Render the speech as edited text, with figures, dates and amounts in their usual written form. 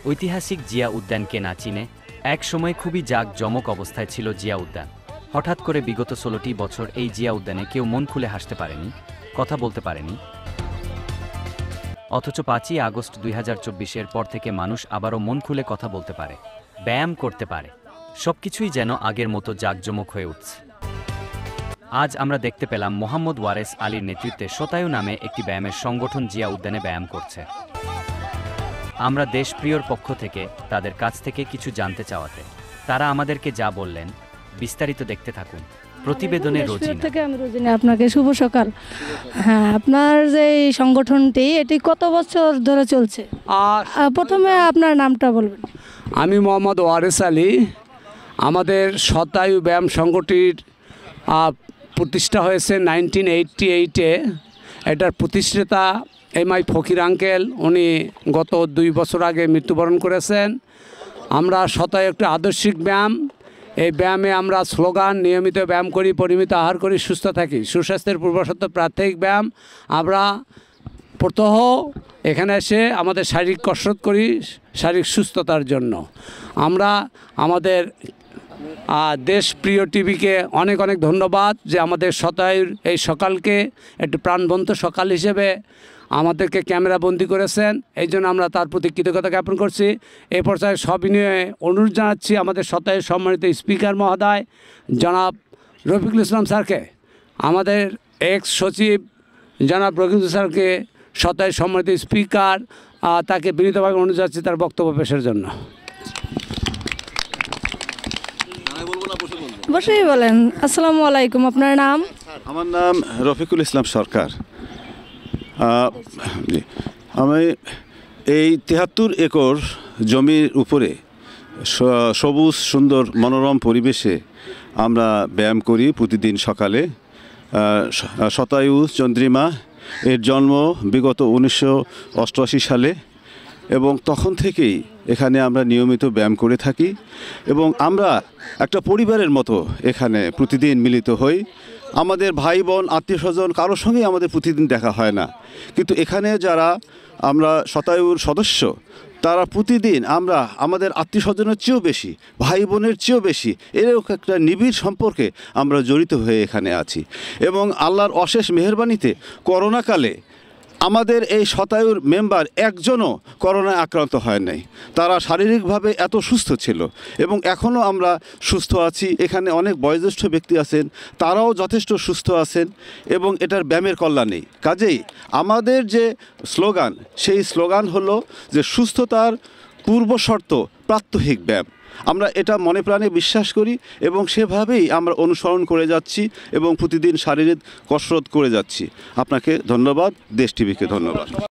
ঐতিহাসিক জিয়া উদ্যান কে না চিনে? এক সময় খুবই জাঁকজমক অবস্থায় ছিল জিয়া উদ্যান। হঠাৎ করে বিগত 16টি বছর এই জিয়া উদ্যানে কেউ মন খুলে হাসতে পারেনি, কথা বলতে পারেনি। অথচ 5ই আগস্ট 2024-এর পর থেকে মানুষ আবারও মন খুলে কথা বলতে পারে, ব্যায়াম করতে পারে। সবকিছুই যেন আগের মতো জাঁকজমক হয়ে উঠছে। আজ আমরা দেখতে পেলাম মোহাম্মদ ওয়ারেস আলীর নেতৃত্বে শতায়ু নামে একটি ব্যায়ামের সংগঠন জিয়া উদ্যানে ব্যায়াম করছে। আমরা দেশপ্রিয়র পক্ষ থেকে তাদের কাছ থেকে কিছু জানতে চাওয়াতে তারা আমাদেরকে যা বললেন বিস্তারিত দেখতে থাকুন প্রতিবেদনে। রোজিনা, আপনাকে শুভ সকাল। হ্যাঁ, আপনার যে সংগঠনটি এটি কত বছর ধরে চলছে? প্রথমে আপনার নামটা বলবেন। আমি মোহাম্মদ ওয়ারেস আলী। আমাদের শতায়ু ব্যায়াম সংগঠনটির প্রতিষ্ঠা হয়েছে 1988-এ। এটার প্রতিষ্ঠাতা MI ফকির আঙ্কেল, উনি গত 2 বছর আগে মৃত্যুবরণ করেছেন। আমরা শতায়ু একটি আদর্শিক ব্যায়াম। এই ব্যায়ামে আমরা স্লোগান, নিয়মিত ব্যায়াম করি, পরিমিত আহার করি, সুস্থ থাকি, সুস্বাস্থ্যের পূর্বশর্ত প্রাত্যহিক ব্যায়াম। আমরা প্রত্যহ এখানে এসে আমাদের শারীরিক কসরত করি শারীরিক সুস্থতার জন্য। আমরা আমাদের দেশপ্রিয় টিভিকে অনেক অনেক ধন্যবাদ যে আমাদের শতায়ুর এই সকালকে একটি প্রাণবন্ত সকাল হিসেবে আমাদেরকে ক্যামেরাবন্দি করেছেন। এই জন্য আমরা তার প্রতি কৃতজ্ঞতা জ্ঞাপন করছি। এ পর্যায়ে সবিনয়ে অনুরোধ জানাচ্ছি আমাদের শতায়ুর সম্মানিত স্পিকার মহোদয় জনাব রফিকুল ইসলাম স্যারকে, আমাদের এক্স সচিব জনাব রফিকুল স্যারকে, শতায়ুর সম্মানিত স্পিকার, তাকে বিনীতভাবে অনুরোধ জানাচ্ছি তার বক্তব্য পেশের জন্য। বসেই বলেন। আসসালামু আলাইকুম, আপনার নাম? আমার নাম রফিকুল ইসলাম সরকার। আমি এই 73 একর জমির উপরে সবুজ সুন্দর মনোরম পরিবেশে আমরা ব্যায়াম করি প্রতিদিন সকালে। শতায়ু চন্দ্রিমা এর জন্ম বিগত 1988 সালে এবং তখন থেকেই এখানে আমরা নিয়মিত ব্যায়াম করে থাকি এবং আমরা একটা পরিবারের মতো এখানে প্রতিদিন মিলিত হই। আমাদের ভাই বোন আত্মীয় স্বজন কারোর সঙ্গেই আমাদের প্রতিদিন দেখা হয় না, কিন্তু এখানে যারা আমরা শতায়ুর সদস্য তারা প্রতিদিন আমরা আমাদের আত্মীয় স্বজনের চেয়েও বেশি, ভাই বোনের চেয়েও বেশি এরকম একটা নিবিড় সম্পর্কে আমরা জড়িত হয়ে এখানে আছি। এবং আল্লাহর অশেষ মেহেরবানিতে করোনাকালে আমাদের এই শতায়ুর মেম্বার একজনও করোনায় আক্রান্ত হয় নাই। তারা শারীরিকভাবে এত সুস্থ ছিল এবং এখনও আমরা সুস্থ আছি। এখানে অনেক বয়োজ্যেষ্ঠ ব্যক্তি আছেন, তারাও যথেষ্ট সুস্থ আছেন এবং এটার ব্যায়ামের কল্যাণে। কাজেই আমাদের যে স্লোগান, সেই স্লোগান হলো যে সুস্থতার পূর্বশর্ত প্রাত্যহিক ব্যায়াম। আমরা এটা মনে প্রাণে বিশ্বাস করি এবং সেভাবেই আমরা অনুসরণ করে যাচ্ছি এবং প্রতিদিন শারীরিক কসরত করে যাচ্ছি। আপনাকে ধন্যবাদ, দেশ টিভিকে ধন্যবাদ।